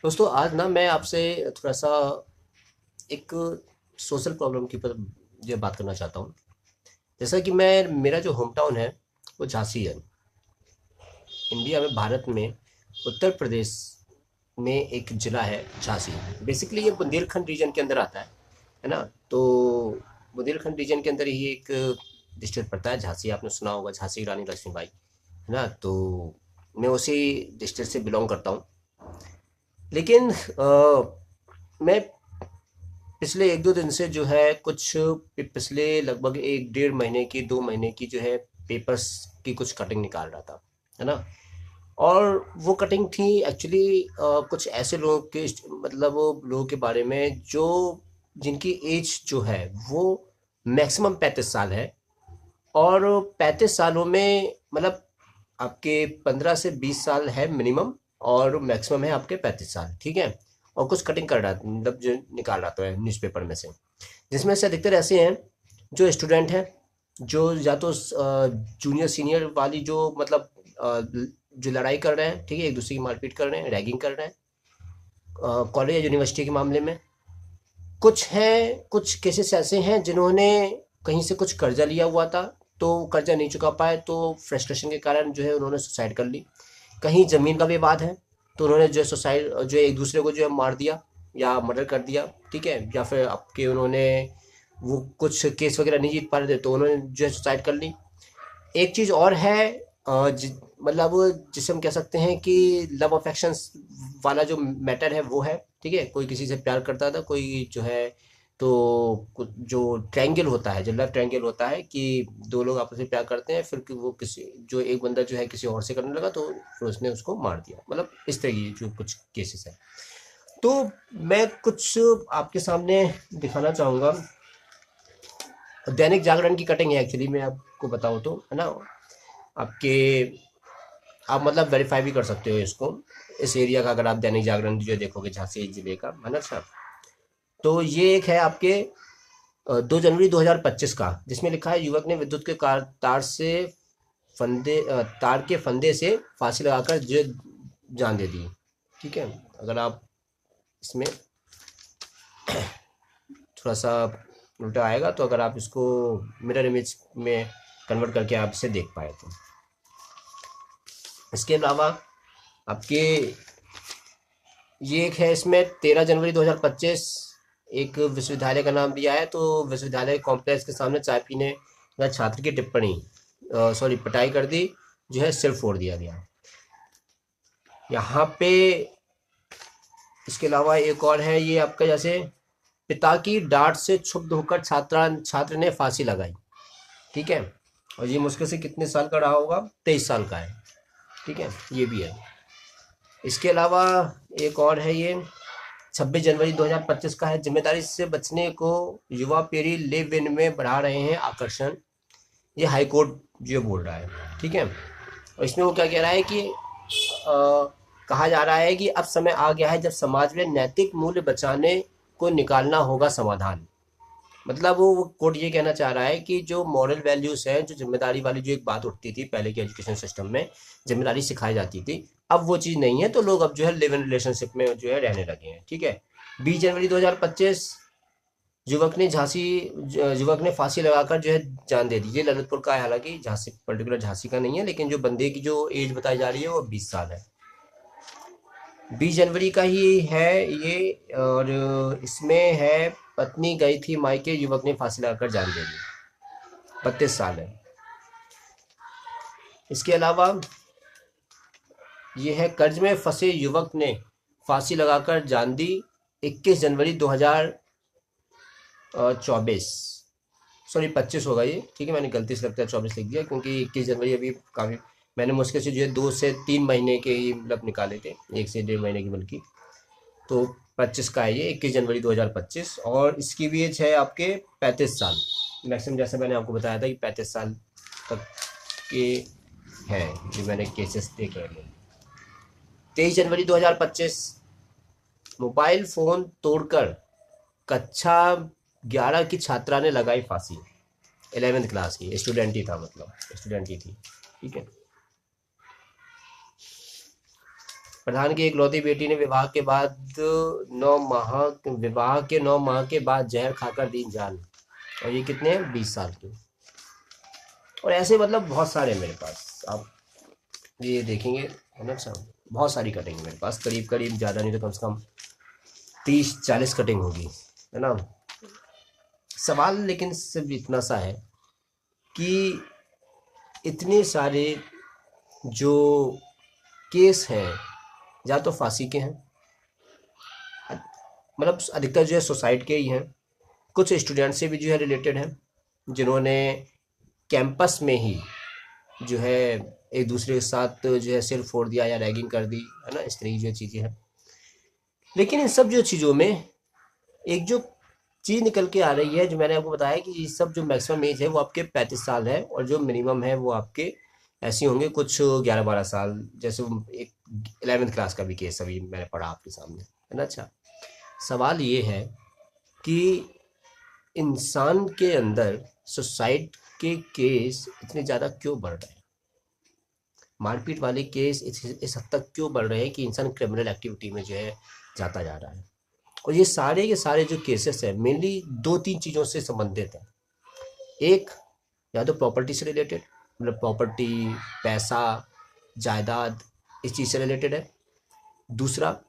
दोस्तों आज ना मैं आपसे थोड़ा सा एक सोशल प्रॉब्लम के ऊपर जो बात करना चाहता हूँ। जैसा कि मैं मेरा जो होम टाउन है वो झांसी है। इंडिया में, भारत में, उत्तर प्रदेश में एक जिला है झांसी। बेसिकली ये बुंदेलखंड रीजन के अंदर आता है ना। तो बुंदेलखंड रीजन के अंदर ही एक डिस्ट्रिक्ट पड़ता है झांसी। आपने सुना होगा झांसी की रानी लक्ष्मीबाई, है ना। तो मैं उसी डिस्ट्रिक्ट से बिलोंग करता हूँ। लेकिन मैं पिछले 1-2 दिन से जो है कुछ पिछले लगभग 1 डेढ़ महीने की 2 महीने की जो है पेपर्स की कुछ कटिंग निकाल रहा था, है ना। और वो कटिंग थी एक्चुअली कुछ ऐसे लोगों के मतलब वो लोगों के बारे में जो जिनकी एज जो है वो मैक्सिमम 35 साल है। और 35 सालों में मतलब आपके 15 से 20 साल है मिनिमम, और मैक्सिमम है आपके 35 साल, ठीक है। और कुछ कटिंग कर रहा मतलब जो निकाल रहा था न्यूज़पेपर में से, जिसमें से अधिकतर ऐसे हैं जो स्टूडेंट हैं, जो या तो जूनियर सीनियर वाली जो मतलब जो लड़ाई कर रहे हैं, ठीक है, एक दूसरे की मारपीट कर रहे हैं, रैगिंग कर रहे हैं कॉलेज या यूनिवर्सिटी के मामले में। कुछ हैं, कुछ केसेस ऐसे हैं जिन्होंने कहीं से कुछ कर्जा लिया हुआ था, तो कर्जा नहीं चुका पाए तो फ्रस्ट्रेशन के कारण जो है उन्होंने सुसाइड कर ली। कहीं ज़मीन का विवाद है तो उन्होंने जो है सुसाइड जो है एक दूसरे को जो है मार दिया या मर्डर कर दिया, ठीक है। या फिर आपके उन्होंने वो कुछ केस वगैरह नहीं जीत पा रहे थे तो उन्होंने जो है सुसाइड कर ली। एक चीज़ और है मतलब जिसे हम कह सकते हैं कि लव अफेक्शंस वाला जो मैटर है वो है, ठीक है। कोई किसी से प्यार करता था, कोई जो है तो जो ट्रायंगल होता है, जो लव ट्रायंगल होता है कि दो लोग आपस में प्यार करते हैं, फिर वो किसी जो एक बंदा जो है किसी और से करने लगा तो फिर उसने उसको मार दिया, मतलब इस तरह की जो कुछ केसेस है। तो मैं कुछ आपके सामने दिखाना चाहूँगा। दैनिक जागरण की कटिंग है एक्चुअली, मैं आपको बताऊँ तो, है ना। आपके आप मतलब वेरीफाई भी कर सकते हो इसको, इस एरिया का, अगर आप दैनिक जागरण जो देखोगे झांसी जिले का, है ना सर। तो ये एक है आपके 2 जनवरी 2025 का, जिसमें लिखा है युवक ने विद्युत के तार के फंदे से फांसी लगाकर जो जान दे दी, ठीक है। अगर आप इसमें थोड़ा सा उल्टा आएगा तो अगर आप इसको मिरर इमेज में कन्वर्ट करके आप इसे देख पाए तो। इसके अलावा आपके ये एक है, इसमें 13 जनवरी 2025 एक विश्वविद्यालय का नाम दिया है। तो विश्वविद्यालय कॉम्प्लेक्स के सामने चाय पीने का छात्र की टिप्पणी, सॉरी, पिटाई कर दी, जो है सिर फोड़ दिया गया यहाँ पे। इसके अलावा एक और है ये आपका, जैसे पिता की डांट से क्षुब्ध होकर छात्र ने फांसी लगाई, ठीक है। और ये मुश्किल से कितने साल का रहा होगा, 23 साल का है, ठीक है, ये भी है। इसके अलावा एक और है ये 26 जनवरी 2025 का है, जिम्मेदारी से बचने को युवा पीढ़ी लिव इन में बढ़ा रहे हैं आकर्षण। ये हाई कोर्ट जो बोल रहा है, ठीक है। और इसमें वो क्या कह रहा है कि कहा जा रहा है कि अब समय आ गया है जब समाज में नैतिक मूल्य बचाने को निकालना होगा समाधान। मतलब वो कोर्ट ये कहना चाह रहा है कि जो मॉरल वैल्यूज है, जो जिम्मेदारी वाली जो एक बात उठती थी पहले के एजुकेशन सिस्टम में, जिम्मेदारी सिखाई जाती थी, अब वो चीज़ नहीं है। तो लोग अब जो है लिव इन रिलेशनशिप में जो है रहने लगे हैं, ठीक है। 20 जनवरी 2025 युवक ने फांसी लगाकर जो है जान दे दी। ये ललितपुर का है, हालांकि झांसी पर्टिकुलर झांसी का नहीं है, लेकिन जो बंदे की जो एज बताई जा रही है वो 20 साल है। 20 जनवरी का ही है ये। और इसमें है, पत्नी गई थी मायके, युवक ने फांसी लगाकर जान दे दी, 32 साल है। इसके अलावा ये है, कर्ज में फंसे युवक ने फांसी लगाकर जान दी, 21 जनवरी 2024, सॉरी 25 होगा ये, ठीक है। मैंने गलती से लगता है 24 लिख दिया, क्योंकि 21 जनवरी अभी काफ़ी मैंने मुश्किल से जो है 2 से 3 महीने के ही मतलब निकाले थे, 1 से 1.5 महीने की बल्कि। तो 25 का है ये, 21 जनवरी 2025। और इसकी भी एज है आपके 35 साल मैक्सिमम, जैसे मैंने आपको बताया था कि 35 साल तक के हैं जो मैंने केसेस देखे हैं। 23 जनवरी 2025, मोबाइल फोन तोड़कर कक्षा 11 की छात्रा ने लगाई फांसी। 11वीं क्लास की स्टूडेंट ही था, मतलब स्टूडेंट ही थी, ठीक है। प्रधान की इकलौती बेटी ने विवाह के 9 माह के बाद जहर खाकर दी जान। और ये कितने हैं? 20 साल के। और ऐसे मतलब बहुत सारे मेरे पास, आप ये देखेंगे है ना सर, बहुत सारी कटिंग मेरे पास, करीब करीब ज़्यादा नहीं तो कम से कम 30-40 कटिंग होगी, है ना। सवाल लेकिन सिर्फ इतना सा है कि इतने सारे जो केस हैं या तो फांसी के हैं, मतलब अधिकतर जो है सुसाइड के ही हैं। कुछ स्टूडेंट से भी जो है रिलेटेड हैं, जिन्होंने कैंपस में ही जो है एक दूसरे के साथ जो है सिर फोड़ दिया या रैगिंग कर दी, है ना, इस तरह की जो चीज़ें हैं। लेकिन इन सब जो चीज़ों में एक जो चीज़ निकल के आ रही है, जो मैंने आपको बताया कि ये सब जो मैक्सिमम एज है वो आपके 35 साल है, और जो मिनिमम है वो आपके ऐसे होंगे कुछ 11-12 साल। जैसे एक 11th क्लास का भी केस अभी मैंने पढ़ा आपके सामने, है ना। अच्छा, सवाल ये है कि इंसान के अंदर सुसाइड के केस इतने ज़्यादा क्यों बढ़ रहे हैं, मारपीट वाले केस इस हद तक क्यों बढ़ रहे हैं कि इंसान क्रिमिनल एक्टिविटी में जो है जाता जा रहा है। और ये सारे के सारे जो केसेस हैं मेनली 2-3 चीज़ों से संबंधित हैं। एक, या तो प्रॉपर्टी से रिलेटेड, मतलब प्रॉपर्टी, पैसा, जायदाद, इस चीज़ से रिलेटेड है। दूसरा,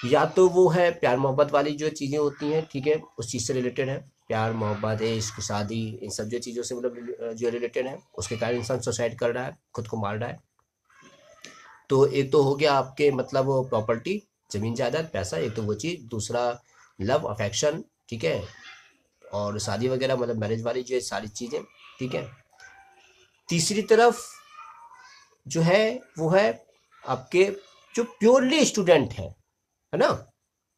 या तो वो है प्यार मोहब्बत वाली जो चीज़ें होती हैं, ठीक है, उस चीज़ से रिलेटेड है। प्यार मोहब्बत, इश्क, शादी, इन सब जो चीज़ों से मतलब जो रिलेटेड है, उसके कारण इंसान सुसाइड कर रहा है, खुद को मार रहा है। तो एक तो हो गया आपके मतलब प्रॉपर्टी, जमीन जायदाद, पैसा, एक तो वो चीज़। दूसरा लव अफेक्शन, ठीक है, और शादी वगैरह मतलब मैरिज वाली जो है सारी चीज़ें, ठीक है। तीसरी तरफ जो है वो है आपके जो प्योरली स्टूडेंट है ना,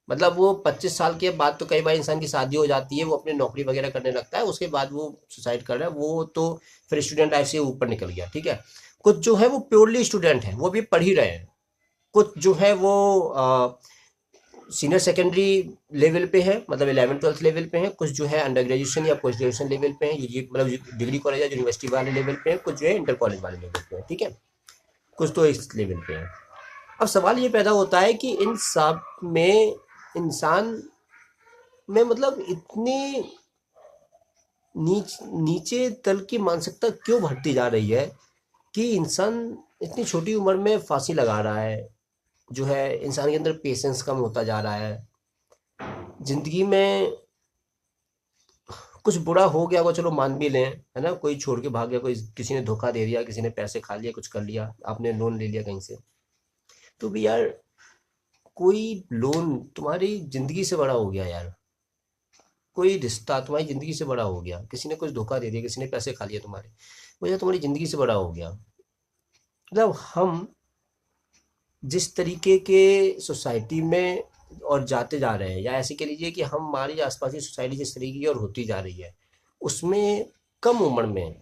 मतलब वो 25 साल के बाद तो कई बार इंसान की शादी हो जाती है, वो अपनी नौकरी वगैरह करने लगता है, उसके बाद वो सुसाइड कर रहा है, वो तो फिर स्टूडेंट लाइफ से ऊपर निकल गया, ठीक है। कुछ जो है वो प्योरली स्टूडेंट है, वो भी पढ़ ही रहे हैं। कुछ जो है वो सीनियर सेकेंडरी लेवल पे है, मतलब 11th-12th लेवल पे है। कुछ जो है अंडर ग्रेजुएशन या पोस्ट ग्रेजुएशन लेवल पे है, मतलब डिग्री कॉलेज या यूनिवर्सिटी वाले लेवल पे है। कुछ जो है इंटर कॉलेज वाले लेवल पे है, ठीक है। कुछ तो इस लेवल पे है। अब सवाल ये पैदा होता है कि इन सब में इंसान में मतलब इतनी नीचे तल की मानसिकता क्यों बढ़ती जा रही है कि इंसान इतनी छोटी उम्र में फांसी लगा रहा है, जो है इंसान के अंदर पेशेंस कम होता जा रहा है। जिंदगी में कुछ बुरा हो गया वो चलो मान भी लें, है ना, कोई छोड़ के भाग गया, कोई किसी ने धोखा दे दिया, किसी ने पैसे खा लिया, कुछ कर लिया, आपने लोन ले लिया कहीं से, तो भी यार कोई लोन तुम्हारी जिंदगी से बड़ा हो गया यार। कोई रिश्ता तुम्हारी जिंदगी से बड़ा हो गया, किसी ने कुछ धोखा दे दिया, किसी ने पैसे खा लिए तुम्हारे, वो यार तुम्हारी जिंदगी से बड़ा हो गया। मतलब हम जिस तरीके के सोसाइटी में और जाते जा रहे हैं, या ऐसे कह लीजिए कि हमारी आसपास की सोसाइटी जिस तरीके की और होती जा रही है, उसमें कम उम्र में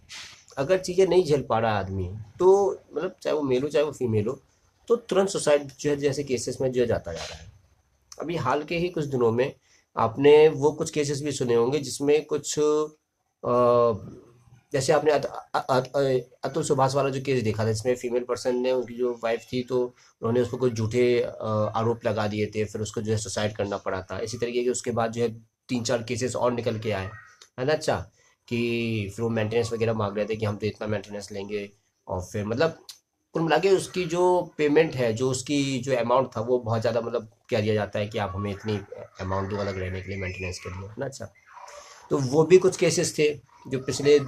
अगर चीज़ें नहीं झेल पा रहा आदमी, तो मतलब चाहे वो मेल हो चाहे वो फीमेल हो, तो तुरंत सुसाइड जो है जैसे केसेस में जो है जाता जा रहा है। अभी हाल के ही कुछ दिनों में आपने वो कुछ केसेस भी सुने होंगे जिसमें कुछ जैसे आपने अतुल सुभाष वाला जो केस देखा था, जिसमें फीमेल पर्सन ने, उनकी जो वाइफ थी, तो उन्होंने उसको कुछ झूठे आरोप लगा दिए थे, फिर उसको जो है सुसाइड करना पड़ा था। इसी तरीके के उसके बाद जो है 3-4 केसेस और निकल के आए, है ना। अच्छा, कि फिर वो मेंटेनेंस वगैरह मांग रहे थे कि हम तो इतना मेंटेनेंस लेंगे, और फिर मतलब कुल मिला के उसकी जो पेमेंट है, जो उसकी जो अमाउंट था, वो बहुत ज़्यादा मतलब कह दिया जाता है कि आप हमें इतनी अमाउंट दो अलग रहने के लिए, मेंटेनेंस के लिए, है ना। अच्छा, तो वो भी कुछ केसेस थे जो पिछले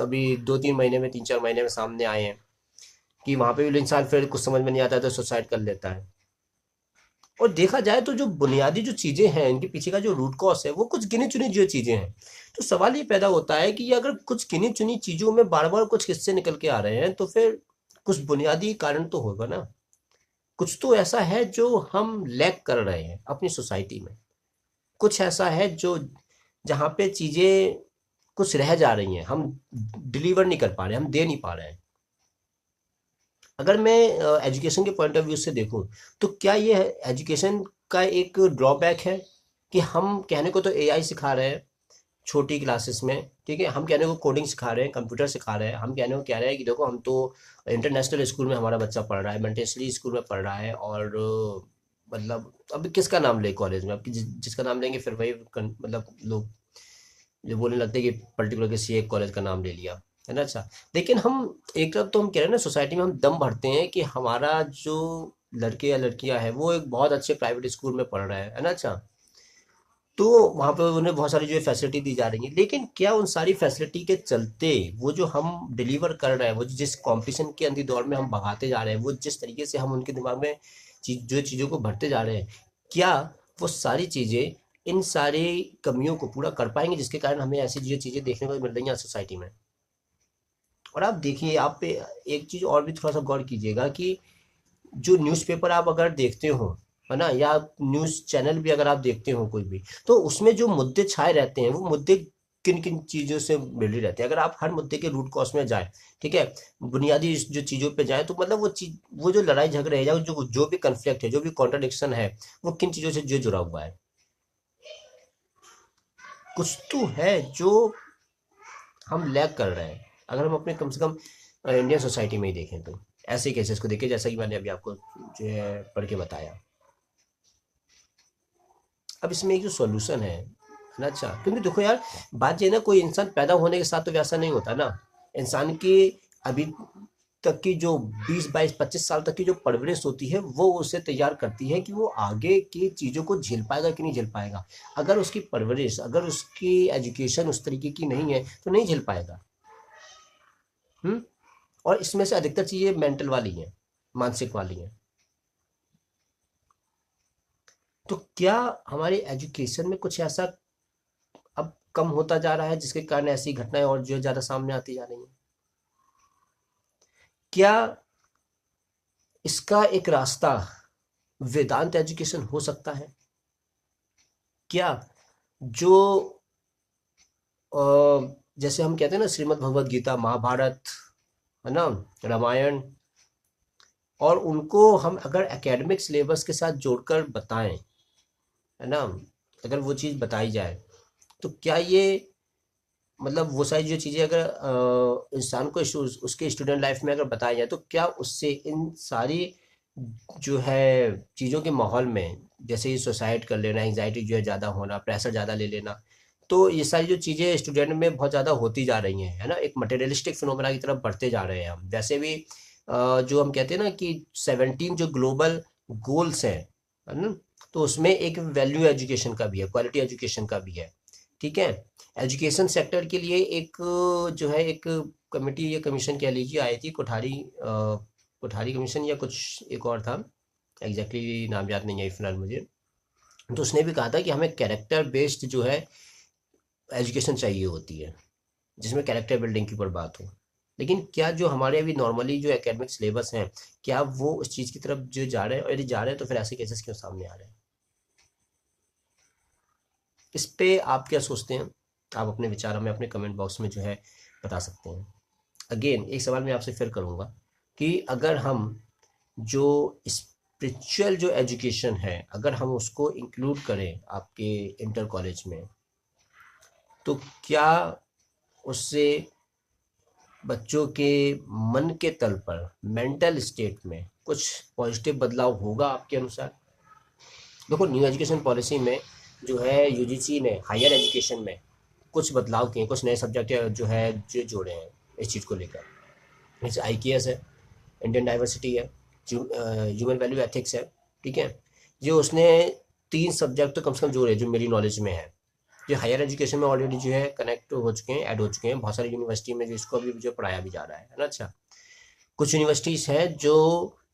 अभी 2-3 महीने में, 3-4 महीने में सामने आए हैं, कि वहाँ पे भी इंसान फिर कुछ समझ में नहीं आता तो सुसाइड कर लेता है। और देखा जाए तो जो बुनियादी जो चीज़ें हैं, इनके पीछे का जो रूट कॉज है, वो कुछ गिनी चुनी जो चीज़ें हैं। तो सवाल ये पैदा होता है कि अगर कुछ गिनी चुनी चीज़ों में बार बार कुछ किस्से निकल के आ रहे हैं, तो फिर कुछ बुनियादी कारण तो होगा ना। कुछ तो ऐसा है जो हम लैक कर रहे हैं अपनी सोसाइटी में। कुछ ऐसा है जो जहाँ पे चीज़ें कुछ रह जा रही हैं, हम डिलीवर नहीं कर पा रहे, हम दे नहीं पा रहे हैं। अगर मैं एजुकेशन के पॉइंट ऑफ व्यू से देखूं, तो क्या ये एजुकेशन का एक ड्रॉबैक है कि हम कहने को तो एआई सिखा रहे हैं, छोटी क्लासेस में, ठीक है, हम कहने को कोडिंग सिखा रहे हैं, कंप्यूटर सिखा रहे हैं, हम कहने को कह रहे हैं कि देखो हम तो इंटरनेशनल स्कूल में हमारा बच्चा पढ़ रहा है, मेंटेसरी स्कूल में पढ़ रहा है, और मतलब अब किसका नाम ले कॉलेज में, अब जिसका नाम लेंगे फिर वही मतलब लोग जो बोलने लगते हैं कि पर्टिकुलर किसी एक कॉलेज का नाम ले लिया, है ना। अच्छा, लेकिन हम एक तरफ तो हम कह रहे हैं ना, सोसाइटी में हम दम भरते हैं कि हमारा जो लड़के या लड़कियां हैं वो एक बहुत अच्छे प्राइवेट स्कूल में पढ़ रहे हैं, है ना। अच्छा, तो वहाँ पे उन्हें बहुत सारी जो है फैसिलिटी दी जा रही है, लेकिन क्या उन सारी फैसिलिटी के चलते वो जो हम डिलीवर कर रहे हैं, वो जिस कंपटीशन के अंदर दौर में हम भगाते जा रहे हैं, वो जिस तरीके से हम उनके दिमाग में जो चीज़ों को भरते जा रहे हैं, क्या वो सारी चीज़ें इन सारी कमियों को पूरा कर पाएंगे, जिसके कारण हमें ऐसी जो चीज़ें देखने को मिल रही हैं सोसाइटी में। और आप देखिए, आप पे एक चीज़ और भी थोड़ा सा गौर कीजिएगा कि जो न्यूज़पेपर आप अगर देखते हो, है ना, या न्यूज़ चैनल भी अगर आप देखते हो कोई भी, तो उसमें जो मुद्दे छाए रहते हैं वो मुद्दे किन किन चीज़ों से रिलेटेड रहते हैं। अगर आप हर मुद्दे के रूट कॉज में जाए, ठीक है, बुनियादी जो चीज़ों पे जाए, तो मतलब वो चीज, वो जो लड़ाई झगड़े है या जो जो भी कन्फ्लिक्ट है, जो भी कॉन्ट्रडिक्शन है, वो किन चीज़ों से जो जुड़ा हुआ है। कुछ तो है जो हम लैग कर रहे हैं, अगर हम अपने कम से कम इंडियन सोसाइटी में ही देखें तो। ऐसे केसेस को देखिए, जैसा कि मैंने अभी आपको जो है पढ़ के बताया। अब इसमें एक जो सॉल्यूशन है ना, अच्छा, क्योंकि देखो यार, बात ये ना, कोई इंसान पैदा होने के साथ तो वैसा नहीं होता ना। इंसान की अभी तक की जो 20 22 25 साल तक की जो परवरिश होती है, वो उसे तैयार करती है कि वो आगे की चीज़ों को झेल पाएगा कि नहीं झेल पाएगा। अगर उसकी परवरिश, अगर उसकी एजुकेशन उस तरीके की नहीं है, तो नहीं झेल पाएगा। हम्म। और इसमें से अधिकतर चीज़ें मेंटल वाली हैं, मानसिक वाली हैं। तो क्या हमारी एजुकेशन में कुछ ऐसा अब कम होता जा रहा है, जिसके कारण ऐसी घटनाएं और जो है ज़्यादा सामने आती जा रही हैं? क्या इसका एक रास्ता वेदांत एजुकेशन हो सकता है? क्या जो अ, जैसे हम कहते हैं ना, श्रीमद् भगवत गीता, महाभारत, है ना, रामायण, और उनको हम अगर एकेडमिक सिलेबस के साथ जोड़कर बताएं, है ना, अगर वो चीज़ बताई जाए, तो क्या ये मतलब वो सारी जो चीज़ें अगर इंसान को उसके स्टूडेंट लाइफ में अगर बताया जाए, तो क्या उससे इन सारी जो है चीज़ों के माहौल में, जैसे ये सुसाइड कर लेना, एंजाइटी जो है ज़्यादा होना, प्रेशर ज़्यादा ले लेना, तो ये सारी जो चीज़ें स्टूडेंट में बहुत ज़्यादा होती जा रही हैं, है ना, एक मटेरियलिस्टिक फिनोमेना की तरफ बढ़ते जा रहे हैं हम। वैसे भी जो हम कहते हैं ना कि 17 जो ग्लोबल गोल्स हैं, है ना, तो उसमें एक वैल्यू एजुकेशन का भी है, क्वालिटी एजुकेशन का भी है, ठीक है। एजुकेशन सेक्टर के लिए एक जो है एक कमेटी या कमीशन कह लीजिए आई थी, कोठारी कमीशन या कुछ एक और था, एग्जैक्टली नाम याद नहीं है फिलहाल मुझे। तो उसने भी कहा था कि हमें कैरेक्टर बेस्ड जो है एजुकेशन चाहिए होती है, जिसमें कैरेक्टर बिल्डिंग की ऊपर बात हो। लेकिन क्या जो हमारे अभी नॉर्मली जो एकेडमिक सिलेबस हैं, क्या वो उस चीज़ की तरफ जो जा रहे हैं, और यदि जा रहे हैं तो फिर ऐसे केसेस क्यों सामने आ रहे हैं? इस पे आप क्या सोचते हैं? आप अपने विचार हमें अपने कमेंट बॉक्स में जो है बता सकते हैं। अगेन एक सवाल मैं आपसे फिर करूँगा कि अगर हम जो स्पिरिचुअल जो एजुकेशन है, अगर हम उसको इंक्लूड करें आपके इंटर कॉलेज में, तो क्या उससे बच्चों के मन के तल पर, मेंटल स्टेट में कुछ पॉजिटिव बदलाव होगा आपके अनुसार? देखो, न्यू एजुकेशन पॉलिसी में जो है यूजीसी ने हायर एजुकेशन में कुछ बदलाव किए, कुछ नए सब्जेक्ट जो है जो जोड़े हैं इस चीज़ को लेकर। जैसे IKS है, इंडियन डाइवर्सिटी है, ह्यूमन वैल्यू एथिक्स है, ठीक है। जो उसने 3 सब्जेक्ट तो कम से कम जोड़े, जो मेरी नॉलेज में है, जो हायर एजुकेशन में ऑलरेडी जो है कनेक्ट हो चुके हैं, ऐड हो चुके हैं बहुत सारी यूनिवर्सिटी में, जो इसको अभी जो पढ़ाया भी जा रहा है ना। अच्छा, कुछ यूनिवर्सिटीज़ हैं जो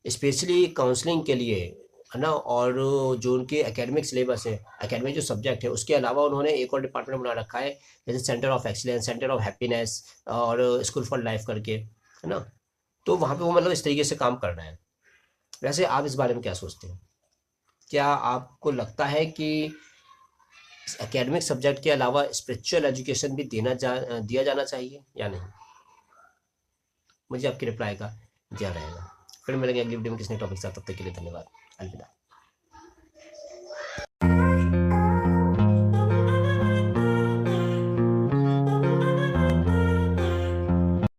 स्पेशली काउंसलिंग के लिए, है ना, और जो उनके एकेडमिक सिलेबस है, एकेडमिक जो सब्जेक्ट है, उसके अलावा उन्होंने एक और डिपार्टमेंट बना रखा है, जैसे centre of excellence, centre of happiness, और स्कूल फॉर लाइफ करके, है ना। तो वहाँ पे वो मतलब इस तरीके से काम कर रहे हैं। वैसे आप इस बारे में क्या सोचते हैं? क्या आपको लगता है कि एकेडमिक सब्जेक्ट के अलावा स्पिरिचुअल एजुकेशन भी दिया जाना चाहिए या नहीं? मुझे आपकी रिप्लाई का इंतजार रहेगा। फिर मिलेंगे अगली वीडियो में किसी टॉपिक के साथ, तब तक के लिए धन्यवाद। अलविदा।